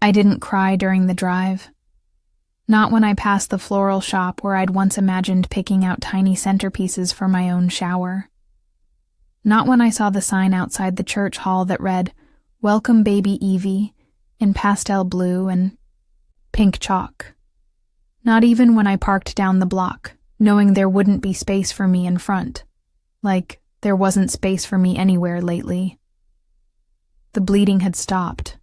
I didn't cry during the drive. Not when I passed the floral shop where I'd once imagined picking out tiny centerpieces for my own shower. Not when I saw the sign outside the church hall that read, "Welcome Baby Evie," in pastel blue and pink chalk. Not even when I parked down the block, knowing there wouldn't be space for me in front. Like there wasn't space for me anywhere lately. The bleeding had stopped.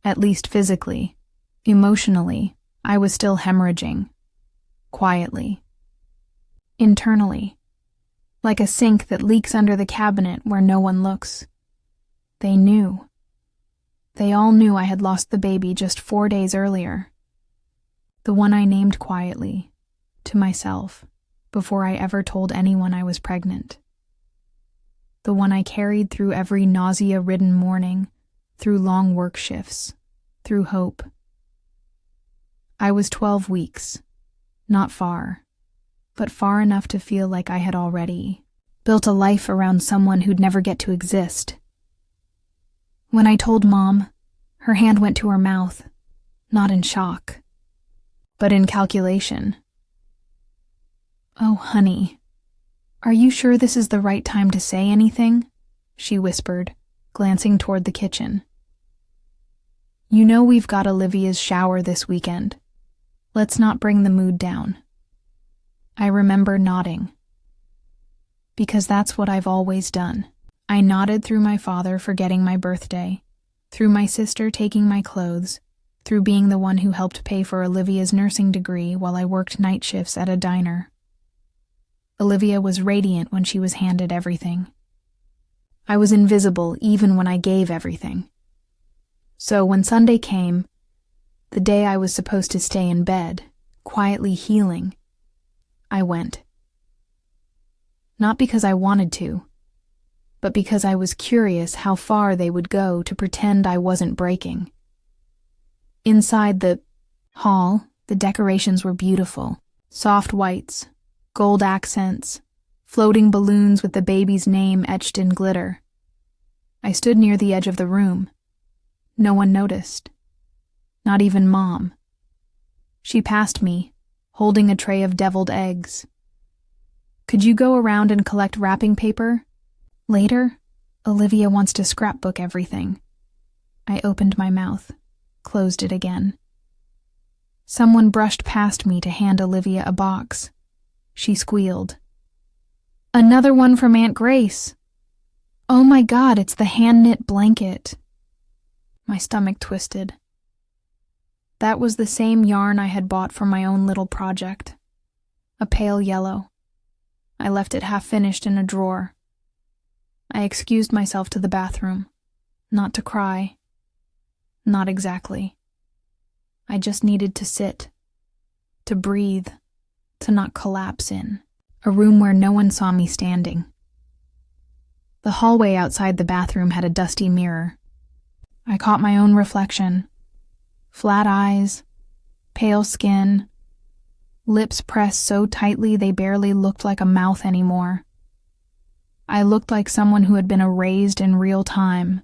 At least physically. Emotionally, I was still hemorrhaging. Quietly. Internally. Like a sink that leaks under the cabinet where no one looks. They knew. They all knew I had lost the baby just 4 days earlier. The one I named quietly, to myself, before I ever told anyone I was pregnant. The one I carried through every nausea-ridden morning, through long work shifts, through hope. I was 12 weeks, not far, but far enough to feel like I had already built a life around someone who'd never get to exist. When I told Mom, her hand went to her mouth, not in shock, but in calculation. "Oh, honey, are you sure this is the right time to say anything?" she whispered, glancing toward the kitchen. "You know we've got Olivia's shower this weekend. Let's not bring the mood down." I remember nodding. Because that's what I've always done. I nodded through my father forgetting my birthday, through my sister taking my clothes, through being the one who helped pay for Olivia's nursing degree while I worked night shifts at a diner. Olivia was radiant when she was handed everything. I was invisible even when I gave everything. So when Sunday came, the day I was supposed to stay in bed, quietly healing, I went. Not because I wanted to, but because I was curious how far they would go to pretend I wasn't breaking. Inside the hall, the decorations were beautiful. Soft whites, gold accents, floating balloons with the baby's name etched in glitter. I stood near the edge of the room. No one noticed. Not even Mom. She passed me, holding a tray of deviled eggs. "Could you go around and collect wrapping paper? Later, Olivia wants to scrapbook everything." I opened my mouth, closed it again. Someone brushed past me to hand Olivia a box. She squealed. "Another one from Aunt Grace. Oh my God, it's the hand-knit blanket." My stomach twisted. That was the same yarn I had bought for my own little project. A pale yellow. I left it half-finished in a drawer. I excused myself to the bathroom. Not to cry. Not exactly. I just needed to sit. To breathe. To not collapse in. A room where no one saw me standing. The hallway outside the bathroom had a dusty mirror. I caught my own reflection. Flat eyes, pale skin, lips pressed so tightly they barely looked like a mouth anymore. I looked like someone who had been erased in real time.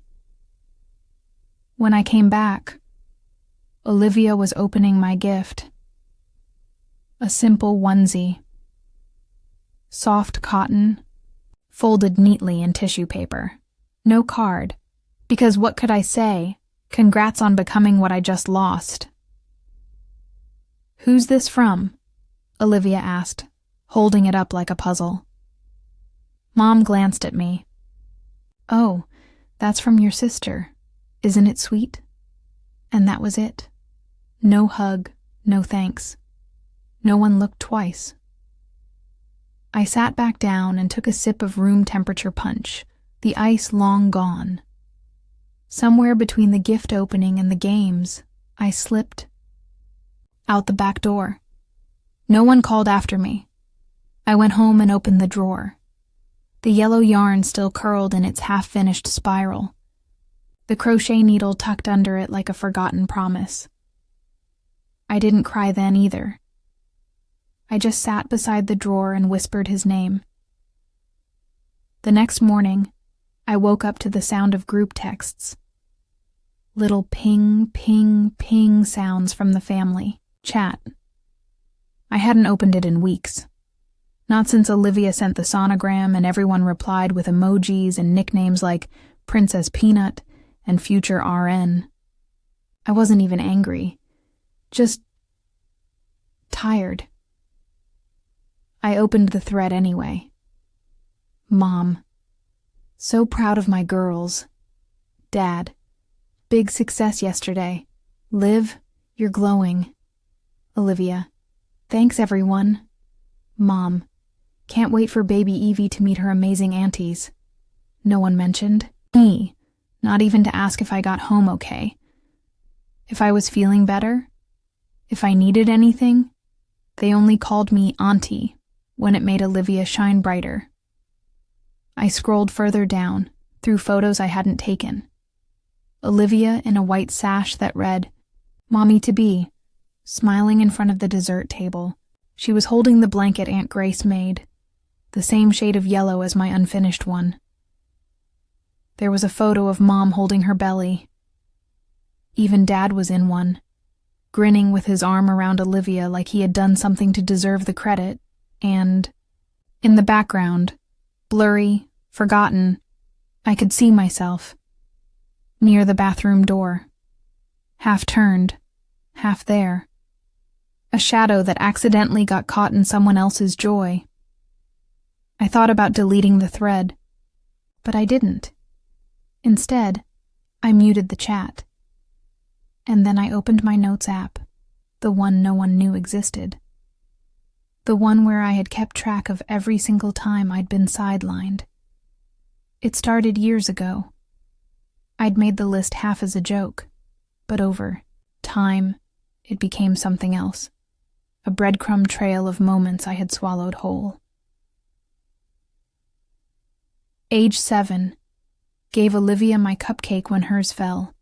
When I came back, Olivia was opening my gift. A simple onesie. Soft cotton, folded neatly in tissue paper. No card, because what could I say? Congrats on becoming what I just lost. "Who's this from?" Olivia asked, holding it up like a puzzle. Mom glanced at me. "Oh, that's from your sister. Isn't it sweet?" And that was it. No hug, no thanks. No one looked twice. I sat back down and took a sip of room temperature punch, the ice long gone. Somewhere between the gift opening and the games, I slipped out the back door. No one called after me. I went home and opened the drawer. The yellow yarn still curled in its half-finished spiral. The crochet needle tucked under it like a forgotten promise. I didn't cry then either. I just sat beside the drawer and whispered his name. The next morning, I woke up to the sound of group texts. Little ping, ping, ping sounds from the family chat. I hadn't opened it in weeks. Not since Olivia sent the sonogram and everyone replied with emojis and nicknames like Princess Peanut and Future RN. I wasn't even angry. Just tired. I opened the thread anyway. Mom. So proud of my girls. Dad. Big success yesterday. Liv, you're glowing. Olivia. Thanks, everyone. Mom. Can't wait for baby Evie to meet her amazing aunties. No one mentioned me, not even to ask if I got home okay. If I was feeling better, if I needed anything, they only called me Auntie when it made Olivia shine brighter. I scrolled further down, through photos I hadn't taken. Olivia in a white sash that read, Mommy-to-be, smiling in front of the dessert table. She was holding the blanket Aunt Grace made, the same shade of yellow as my unfinished one. There was a photo of Mom holding her belly. Even Dad was in one, grinning with his arm around Olivia like he had done something to deserve the credit, and, in the background, blurry, forgotten, I could see myself, near the bathroom door, half turned, half there, a shadow that accidentally got caught in someone else's joy. I thought about deleting the thread, but I didn't. Instead, I muted the chat. And then I opened my notes app, the one no one knew existed. The one where I had kept track of every single time I'd been sidelined. It started years ago. I'd made the list half as a joke, but over time, it became something else. A breadcrumb trail of moments I had swallowed whole. Age 7. Gave Olivia my cupcake when hers fell.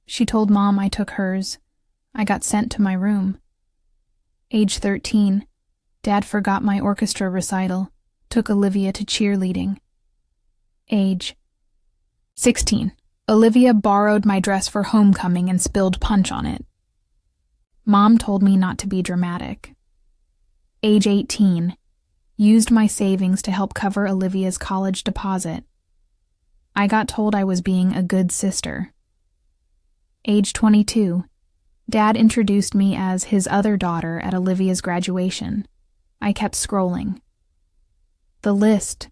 She told Mom I took hers. I got sent to my room. Age 13. Dad forgot my orchestra recital, took Olivia to cheerleading. Age 16. Olivia borrowed my dress for homecoming and spilled punch on it. Mom told me not to be dramatic. Age 18. Used my savings to help cover Olivia's college deposit. I got told I was being a good sister. Age 22. Dad introduced me as his other daughter at Olivia's graduation. I kept scrolling. The list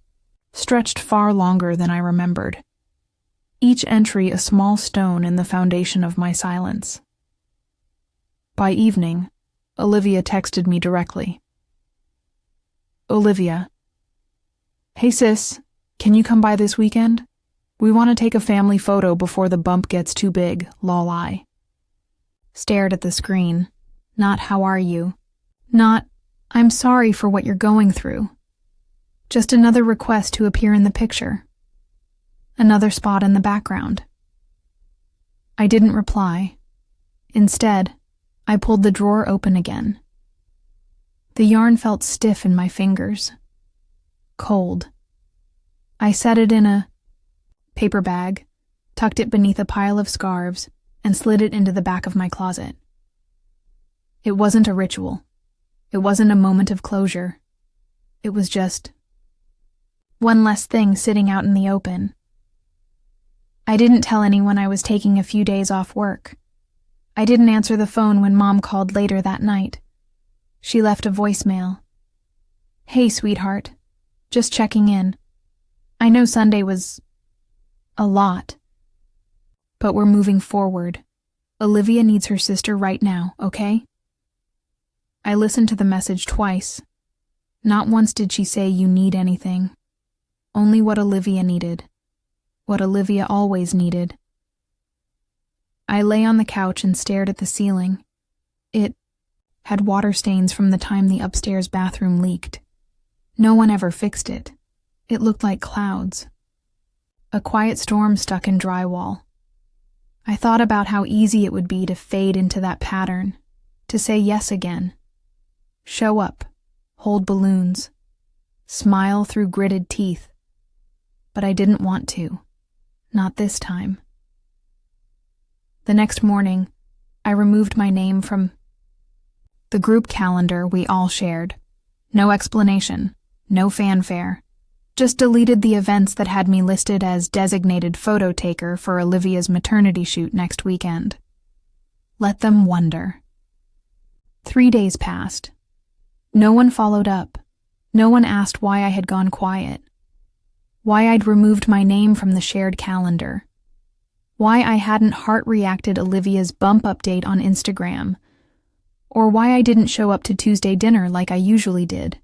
stretched far longer than I remembered. Each entry a small stone in the foundation of my silence. By evening, Olivia texted me directly. Olivia. Hey sis, can you come by this weekend? We want to take a family photo before the bump gets too big, lol I. Stared at the screen. Not how are you? Not, I'm sorry for what you're going through. Just another request to appear in the picture. Another spot in the background. I didn't reply. Instead, I pulled the drawer open again. The yarn felt stiff in my fingers. Cold. I set it in a paper bag, tucked it beneath a pile of scarves, and slid it into the back of my closet. It wasn't a ritual. It wasn't a moment of closure. It was just one less thing sitting out in the open. I didn't tell anyone I was taking a few days off work. I didn't answer the phone when Mom called later that night. She left a voicemail. Hey, sweetheart. Just checking in. I know Sunday was a lot, but we're moving forward. Olivia needs her sister right now, okay? I listened to the message twice. Not once did she say you need anything. Only what Olivia needed. What Olivia always needed. I lay on the couch and stared at the ceiling. It had water stains from the time the upstairs bathroom leaked. No one ever fixed it. It looked like clouds. A quiet storm stuck in drywall. I thought about how easy it would be to fade into that pattern, to say yes again. Show up, hold balloons, smile through gritted teeth. But I didn't want to. Not this time. The next morning, I removed my name from the group calendar we all shared. No explanation, no fanfare. Just deleted the events that had me listed as designated photo taker for Olivia's maternity shoot next weekend. Let them wonder. 3 days passed. No one followed up. No one asked why I had gone quiet. Why I'd removed my name from the shared calendar. Why I hadn't heart-reacted Olivia's bump update on Instagram. Or why I didn't show up to Tuesday dinner like I usually did.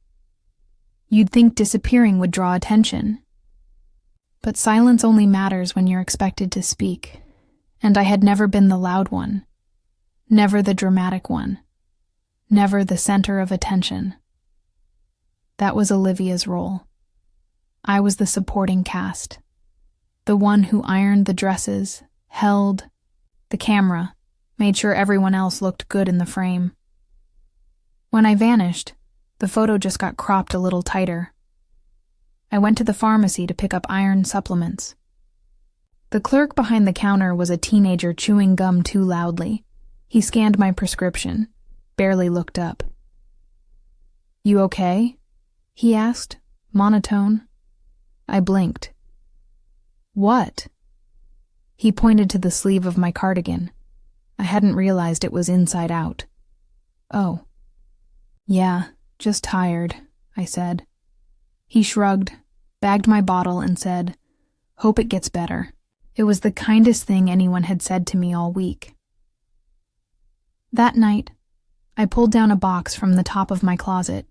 You'd think disappearing would draw attention. But silence only matters when you're expected to speak, and I had never been the loud one. Never the dramatic one. Never the center of attention. That was Olivia's role. I was the supporting cast. The one who ironed the dresses, held the camera, made sure everyone else looked good in the frame. When I vanished, the photo just got cropped a little tighter. I went to the pharmacy to pick up iron supplements. The clerk behind the counter was a teenager chewing gum too loudly. He scanned my prescription, barely looked up. "You okay?" he asked, monotone. I blinked. "What?" He pointed to the sleeve of my cardigan. I hadn't realized it was inside out. "Oh. Yeah, just tired," I said. He shrugged, bagged my bottle, and said, "Hope it gets better." It was the kindest thing anyone had said to me all week. That night, I pulled down a box from the top of my closet.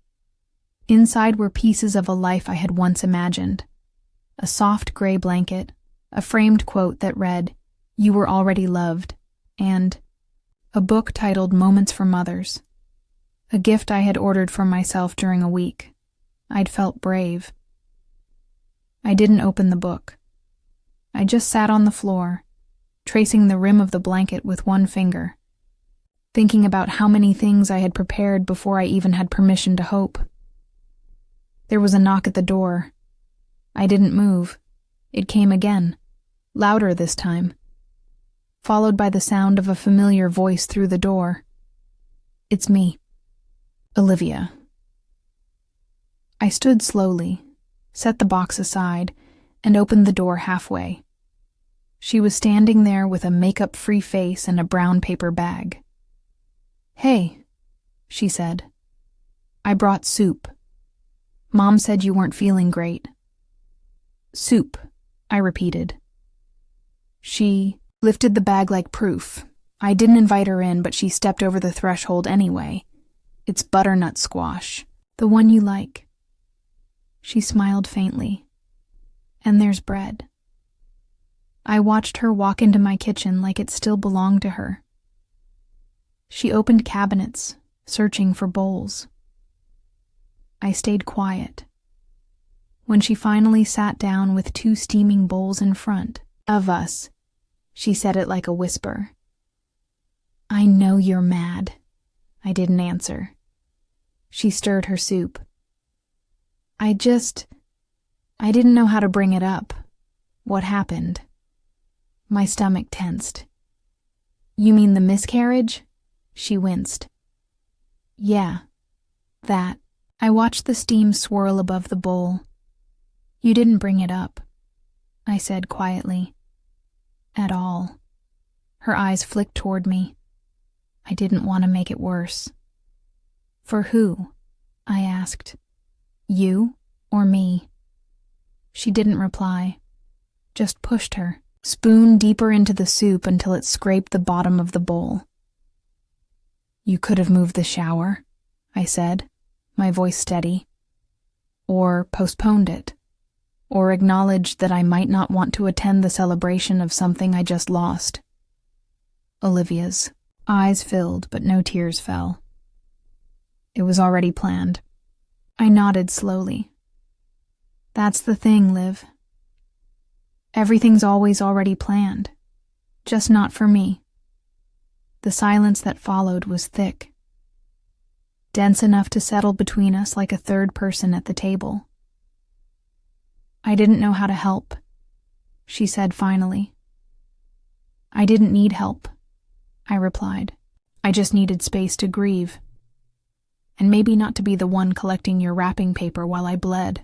Inside were pieces of a life I had once imagined. A soft gray blanket, a framed quote that read, "You were already loved," and a book titled Moments for Mothers. A gift I had ordered for myself during a week. I'd felt brave. I didn't open the book. I just sat on the floor, tracing the rim of the blanket with one finger, thinking about how many things I had prepared before I even had permission to hope. There was a knock at the door. I didn't move. It came again, louder this time, followed by the sound of a familiar voice through the door. "It's me. Olivia." I stood slowly, set the box aside, and opened the door halfway. She was standing there with a makeup-free face and a brown paper bag. "Hey," she said. "I brought soup. Mom said you weren't feeling great." "Soup," I repeated. She lifted the bag like proof. I didn't invite her in, but she stepped over the threshold anyway. "It's butternut squash, the one you like." She smiled faintly. "And there's bread." I watched her walk into my kitchen like it still belonged to her. She opened cabinets, searching for bowls. I stayed quiet. When she finally sat down with 2 steaming bowls in front of us, she said it like a whisper. "I know you're mad." I didn't answer. She stirred her soup. I didn't know how to bring it up. What happened? My stomach tensed. "You mean the miscarriage?" She winced. "Yeah, that." I watched the steam swirl above the bowl. "You didn't bring it up," I said quietly. "At all." Her eyes flicked toward me. I didn't want to make it worse. "For who?" I asked. "You or me?" She didn't reply, just pushed her spoon deeper into the soup until it scraped the bottom of the bowl. "You could have moved the shower," I said, my voice steady. "Or postponed it. Or acknowledged that I might not want to attend the celebration of something I just lost." Olivia's eyes filled, but no tears fell. "It was already planned." I nodded slowly. "That's the thing, Liv. Everything's always already planned, just not for me." The silence that followed was thick, dense enough to settle between us like a third person at the table. "I didn't know how to help," she said finally. "I didn't need help. I replied. I just needed space to grieve. And maybe not to be the one collecting your wrapping paper while I bled.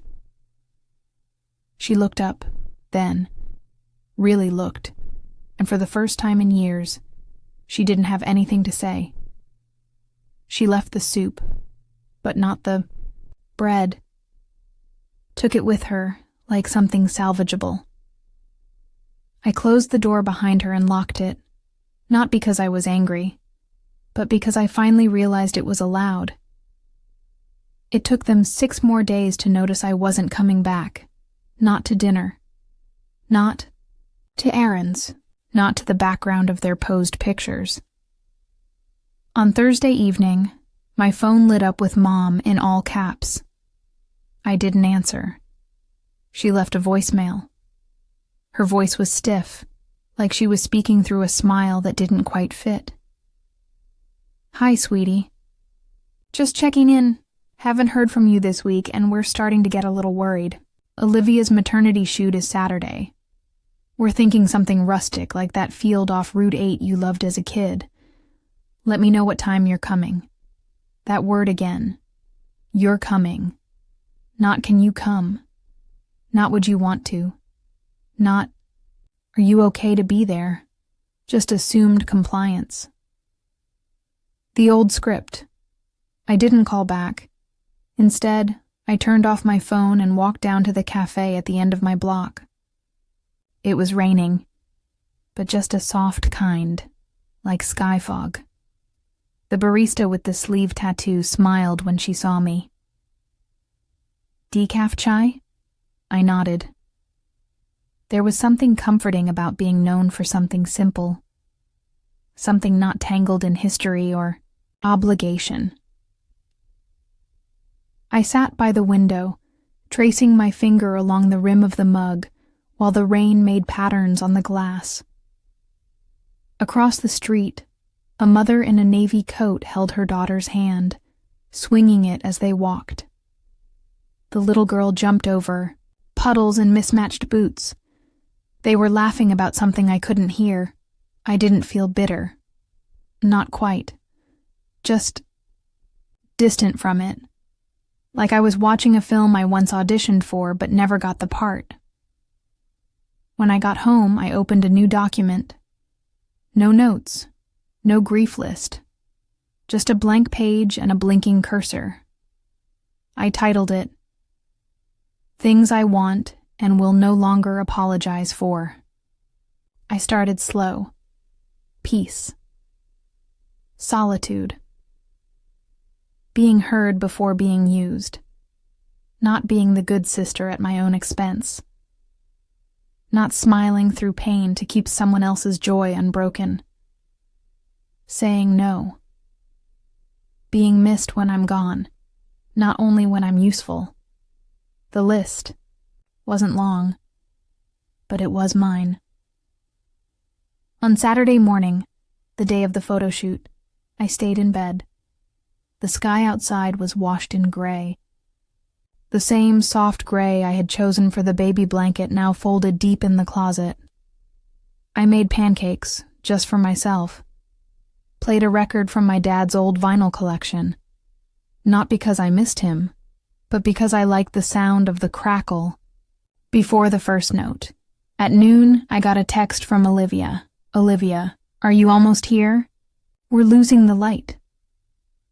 She looked up, then, really looked, and for the first time in years, she didn't have anything to say. She left the soup, but not the bread. Took it with her, like something salvageable. I closed the door behind her and locked it, not because I was angry, but because I finally realized it was allowed. It took them 6 more days to notice I wasn't coming back, not to dinner, not to errands, not to the background of their posed pictures. On Thursday evening, my phone lit up with Mom in all caps. I didn't answer. She left a voicemail. Her voice was stiff, like she was speaking through a smile that didn't quite fit. Hi, sweetie. Just checking in. Haven't heard from you this week, and we're starting to get a little worried. Olivia's maternity shoot is Saturday. We're thinking something rustic, like that field off Route 8 you loved as a kid. Let me know what time you're coming. That word again. You're coming. Not can you come. Not would you want to. Not, are you okay to be there? Just assumed compliance. The old script. I didn't call back. Instead, I turned off my phone and walked down to the cafe at the end of my block. It was raining, but just a soft kind, like sky fog. The barista with the sleeve tattoo smiled when she saw me. Decaf chai? I nodded. There was something comforting about being known for something simple. Something not tangled in history or obligation. I sat by the window, tracing my finger along the rim of the mug while the rain made patterns on the glass. Across the street, a mother in a navy coat held her daughter's hand, swinging it as they walked. The little girl jumped over, puddles and mismatched boots. They were laughing about something I couldn't hear. I didn't feel bitter. Not quite. Just distant from it. Like I was watching a film I once auditioned for but never got the part. When I got home, I opened a new document. No notes, no grief list, just a blank page and a blinking cursor. I titled it, Things I Want and Will No Longer Apologize For. I started slow. Peace. Solitude. Being heard before being used. Not being the good sister at my own expense. Not smiling through pain to keep someone else's joy unbroken. Saying no. Being missed when I'm gone, not only when I'm useful. The list wasn't long, but it was mine. On Saturday morning, the day of the photo shoot, I stayed in bed. The sky outside was washed in gray. The same soft gray I had chosen for the baby blanket now folded deep in the closet. I made pancakes, just for myself. Played a record from my dad's old vinyl collection. Not because I missed him, but because I liked the sound of the crackle before the first note. At noon, I got a text from Olivia. Olivia, are you almost here? We're losing the light.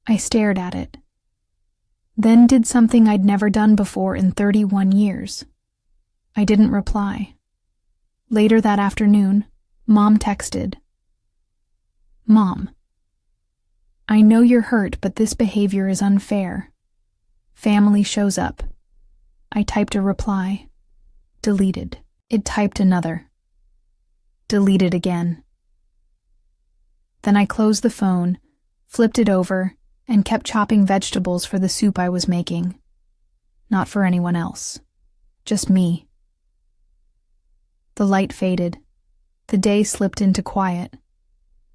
I stared at it. Then did something I'd never done before in 31 years. I didn't reply. Later that afternoon, Mom texted. Mom, I know you're hurt, but this behavior is unfair. Family shows up. I typed a reply. Deleted. It typed another. Deleted again. Then I closed the phone, flipped it over, and kept chopping vegetables for the soup I was making. Not for anyone else. Just me. The light faded. The day slipped into quiet.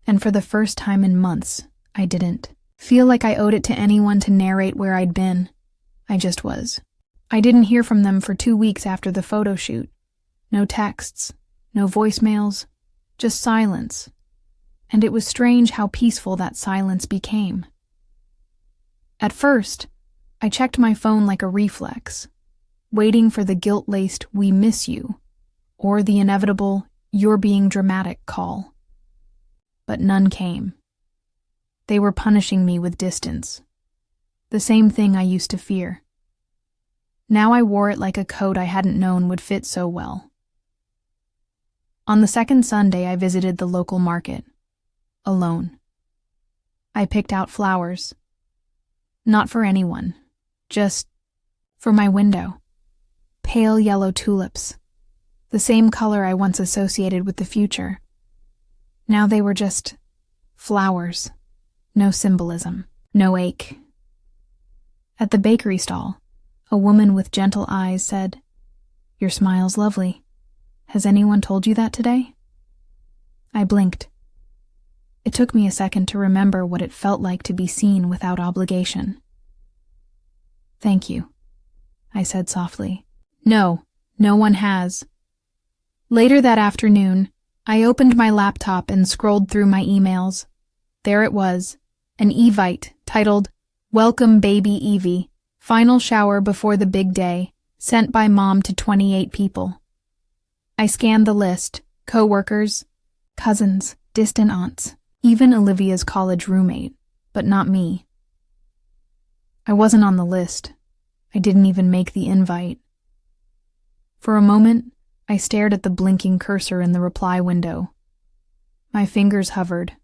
And for the first time in months, I didn't feel like I owed it to anyone to narrate where I'd been. I just was. I didn't hear from them for 2 weeks after the photo shoot. No texts, no voicemails, just silence. and it was strange how peaceful that silence became. At first, I checked my phone like a reflex, waiting for the guilt-laced "we miss you" or the inevitable "you're being dramatic" call. But none came. They were punishing me with distance, the same thing I used to fear. Now I wore it like a coat I hadn't known would fit so well. On the second Sunday, I visited the local market, alone. I picked out flowers. Not for anyone, just for my window. Pale yellow tulips, the same color I once associated with the future. Now they were just flowers, no symbolism, no ache. At the bakery stall, a woman with gentle eyes said, "Your smile's lovely. Has anyone told you that today?" I blinked. It took me a second to remember what it felt like to be seen without obligation. "Thank you," I said softly. No one has." Later that afternoon, I opened my laptop and scrolled through my emails. There it was, an evite titled, "Welcome Baby Evie, Final Shower Before the Big Day, sent by Mom to 28 people. I scanned the list: co-workers, cousins, distant aunts, even Olivia's college roommate, but not me. I wasn't on the list. I didn't even make the invite. For a moment, I stared at the blinking cursor in the reply window. My fingers hovered.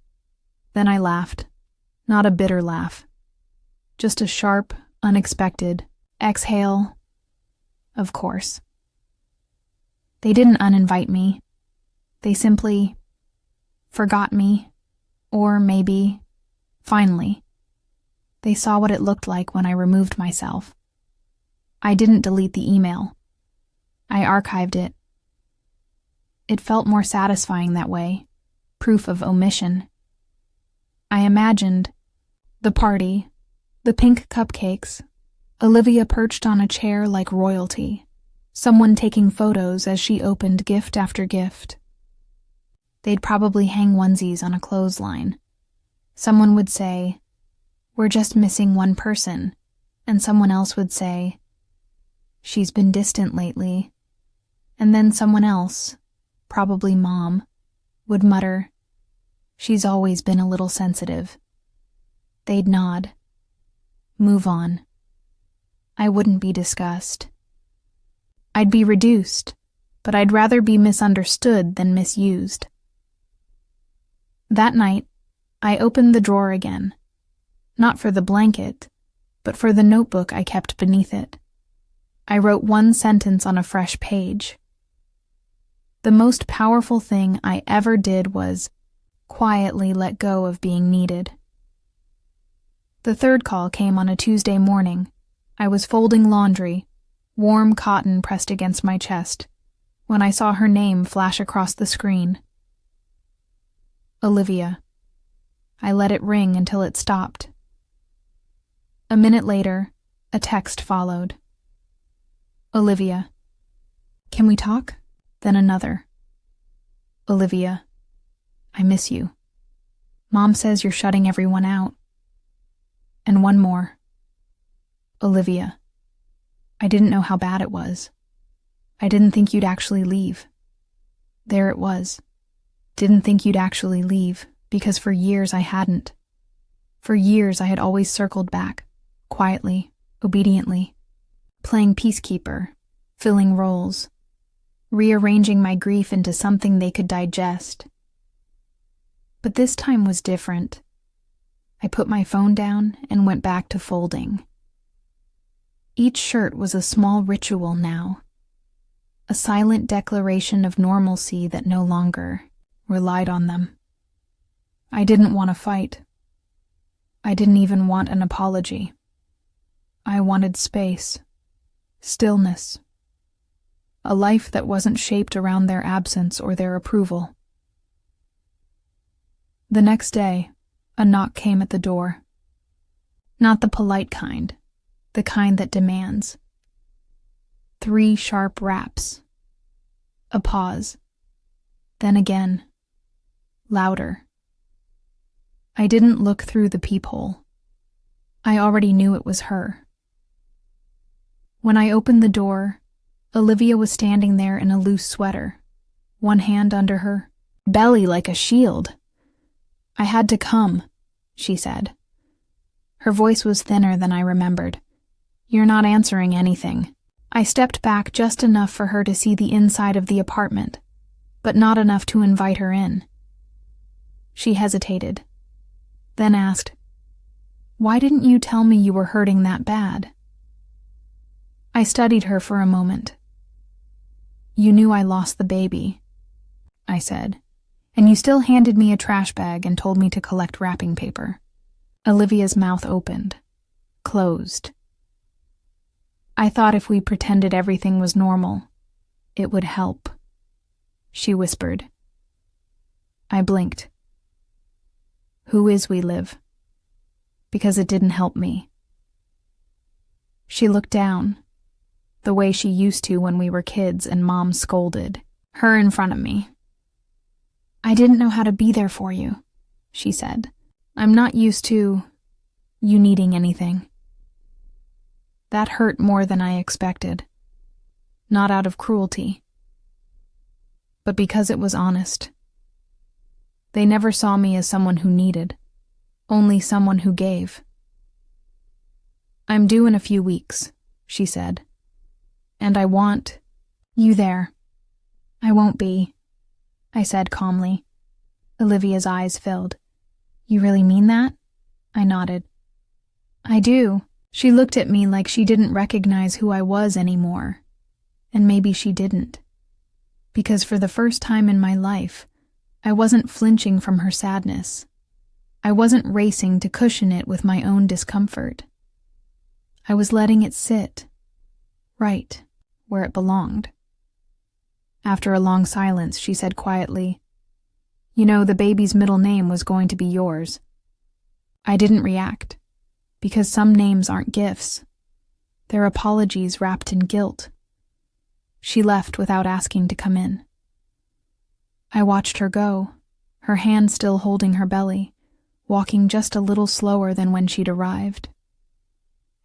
Then I laughed. Not a bitter laugh. Just a sharp, unexpected exhale. Of course. They didn't uninvite me. They simply forgot me. Or maybe, finally, they saw what it looked like when I removed myself. I didn't delete the email. I archived it. It felt more satisfying that way, proof of omission. I imagined the party, the pink cupcakes, Olivia perched on a chair like royalty, someone taking photos as she opened gift after gift. They'd probably hang onesies on a clothesline. Someone would say, "We're just missing one person," and someone else would say, "She's been distant lately." And then someone else, probably Mom, would mutter, "She's always been a little sensitive." They'd nod. Move on. I wouldn't be discussed. I'd be reduced, but I'd rather be misunderstood than misused. That night, I opened the drawer again, not for the blanket, but for the notebook I kept beneath it. I wrote one sentence on a fresh page. The most powerful thing I ever did was quietly let go of being needed. The third call came on a Tuesday morning. I was folding laundry, warm cotton pressed against my chest, when I saw her name flash across the screen. Olivia. I let it ring until it stopped. A minute later, a text followed. Olivia. Can we talk? Then another. Olivia. I miss you. Mom says you're shutting everyone out. And one more. Olivia. I didn't know how bad it was. I didn't think you'd actually leave. There it was. Didn't think you'd actually leave, because for years I hadn't. For years I had always circled back, quietly, obediently, playing peacekeeper, filling roles, rearranging my grief into something they could digest. But this time was different. I put my phone down and went back to folding. Each shirt was a small ritual now, a silent declaration of normalcy that no longer relied on them. I didn't want to fight. I didn't even want an apology. I wanted space, stillness, a life that wasn't shaped around their absence or their approval. The next day, a knock came at the door. Not the polite kind, the kind that demands. 3 sharp raps. A pause. Then again. Louder. I didn't look through the peephole. I already knew it was her. When I opened the door, Olivia was standing there in a loose sweater, one hand under her belly like a shield. "I had to come," she said. Her voice was thinner than I remembered. "You're not answering anything." I stepped back just enough for her to see the inside of the apartment, but not enough to invite her in. She hesitated, then asked, "Why didn't you tell me you were hurting that bad?" I studied her for a moment. "You knew I lost the baby," I said, "and you still handed me a trash bag and told me to collect wrapping paper." Olivia's mouth opened, closed. "I thought if we pretended everything was normal, it would help," she whispered. I blinked. "Who is we, Liv?" Because it didn't help me. She looked down, the way she used to when we were kids and Mom scolded, her in front of me. "I didn't know how to be there for you," she said. "I'm not used to you needing anything." That hurt more than I expected. Not out of cruelty, but because it was honest. They never saw me as someone who needed, only someone who gave. "I'm due in a few weeks," she said, "and I want you there." "I won't be," I said calmly. Olivia's eyes filled. "You really mean that?" I nodded. "I do." She looked at me like she didn't recognize who I was anymore. And maybe she didn't. Because for the first time in my life, I wasn't flinching from her sadness. I wasn't racing to cushion it with my own discomfort. I was letting it sit, right where it belonged. After a long silence, she said quietly, "You know, the baby's middle name was going to be yours." I didn't react, because some names aren't gifts. They're apologies wrapped in guilt. She left without asking to come in. I watched her go, her hand still holding her belly, walking just a little slower than when she'd arrived.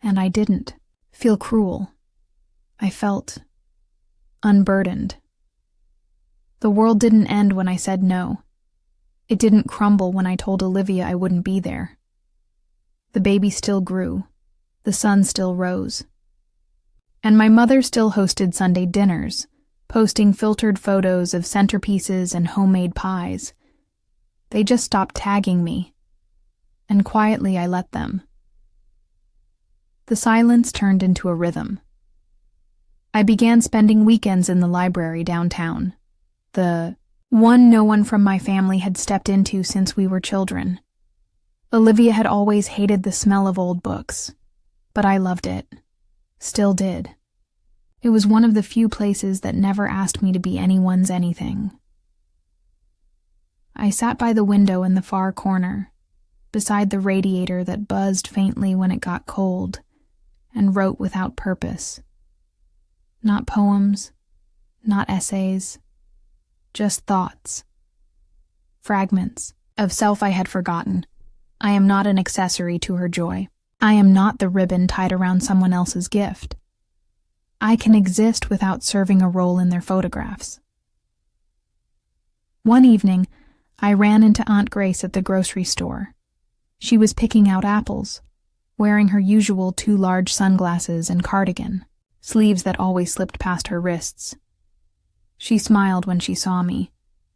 And I didn't feel cruel. I felt unburdened. The world didn't end when I said no. It didn't crumble when I told Olivia I wouldn't be there. The baby still grew. The sun still rose. And my mother still hosted Sunday dinners, posting filtered photos of centerpieces and homemade pies. They just stopped tagging me, and quietly I let them. The silence turned into a rhythm. I began spending weekends in the library downtown, the one no one from my family had stepped into since we were children. Olivia had always hated the smell of old books, but I loved it. Still did. It was one of the few places that never asked me to be anyone's anything. I sat by the window in the far corner, beside the radiator that buzzed faintly when it got cold, and wrote without purpose. Not poems, not essays, just thoughts. Fragments of self I had forgotten. I am not an accessory to her joy. I am not the ribbon tied around someone else's gift. I can exist without serving a role in their photographs. One evening, I ran into Aunt Grace at the grocery store. She was picking out apples, wearing her usual 2 large sunglasses and cardigan, sleeves that always slipped past her wrists. She smiled when she saw me,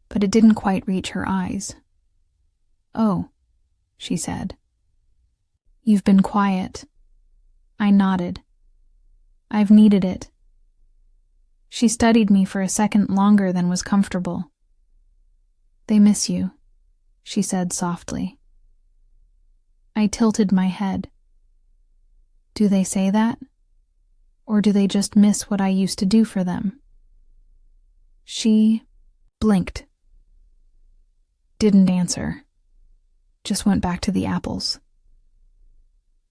but it didn't quite reach her eyes. "Oh," she said. "You've been quiet." I nodded. "I've needed it." She studied me for a second longer than was comfortable. "They miss you," she said softly. I tilted my head. Do they say that? Or do they just miss what I used to do for them? She blinked. Didn't answer. Just went back to the apples.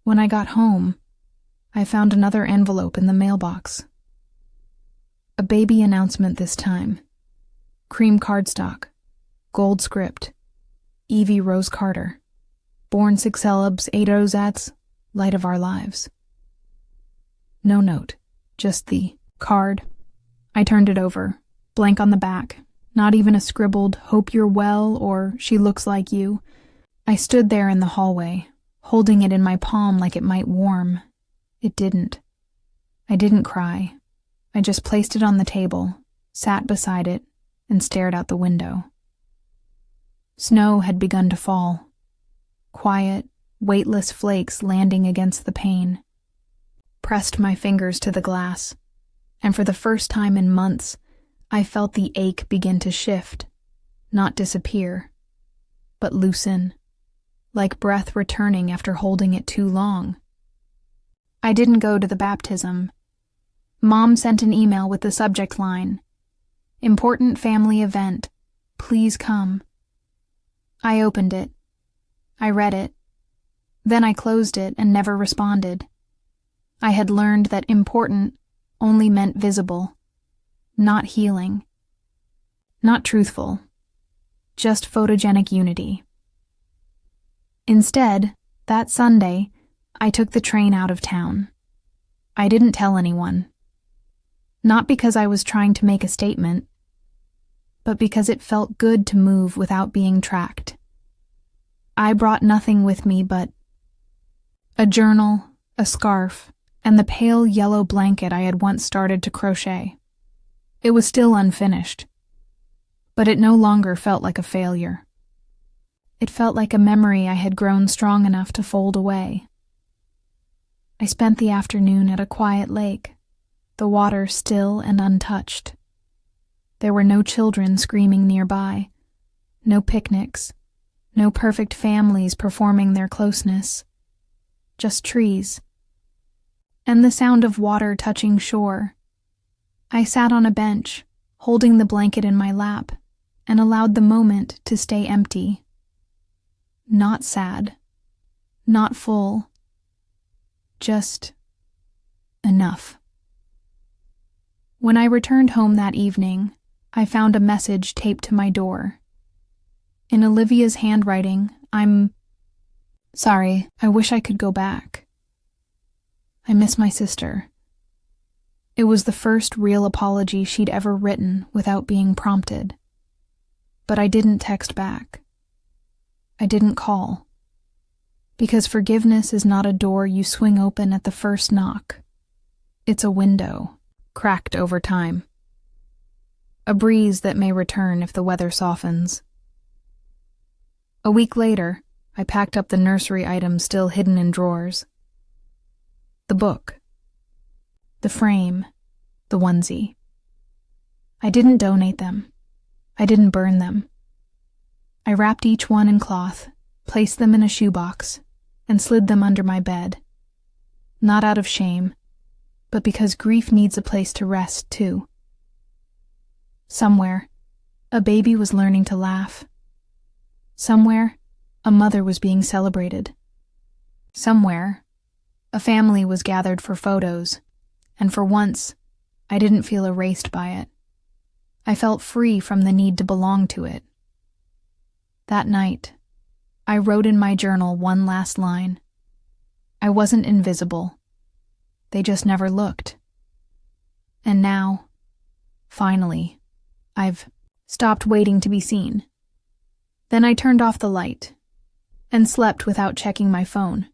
When I got home, I found another envelope in the mailbox. A baby announcement this time. Cream cardstock. Gold script. Evie Rose Carter. Born 6 celebs, 8 rosettes, light of our lives. No note, just the card. I turned it over, blank on the back, not even a scribbled, hope you're well, or she looks like you. I stood there in the hallway, holding it in my palm like it might warm. It didn't. I didn't cry. I just placed it on the table, sat beside it, and stared out the window. Snow had begun to fall. Quiet, weightless flakes landing against the pane. Pressed my fingers to the glass, and for the first time in months, I felt the ache begin to shift, not disappear, but loosen, like breath returning after holding it too long. I didn't go to the baptism. Mom sent an email with the subject line, "Important family event. Please come." I opened it. I read it. Then I closed it and never responded. I had learned that important only meant visible, not healing, not truthful, just photogenic unity. Instead, that Sunday, I took the train out of town. I didn't tell anyone. Not because I was trying to make a statement, but because it felt good to move without being tracked. I brought nothing with me but a journal, a scarf, and the pale yellow blanket I had once started to crochet. It was still unfinished, but it no longer felt like a failure. It felt like a memory I had grown strong enough to fold away. I spent the afternoon at a quiet lake, the water still and untouched. There were no children screaming nearby, no picnics, no perfect families performing their closeness, just trees, and the sound of water touching shore. I sat on a bench, holding the blanket in my lap, and allowed the moment to stay empty. Not sad, not full, just enough. When I returned home that evening, I found a message taped to my door. In Olivia's handwriting, I'm sorry, I wish I could go back. I miss my sister. It was the first real apology she'd ever written without being prompted. But I didn't text back. I didn't call. Because forgiveness is not a door you swing open at the first knock. It's a window, cracked over time. A breeze that may return if the weather softens. A week later, I packed up the nursery items still hidden in drawers. The book. The frame. The onesie. I didn't donate them. I didn't burn them. I wrapped each one in cloth, placed them in a shoebox, and slid them under my bed. Not out of shame, but because grief needs a place to rest, too. Somewhere, a baby was learning to laugh. Somewhere, a mother was being celebrated. Somewhere, a family was gathered for photos, and for once, I didn't feel erased by it. I felt free from the need to belong to it. That night, I wrote in my journal one last line. I wasn't invisible. They just never looked. And now, finally, I've stopped waiting to be seen. Then I turned off the light and slept without checking my phone.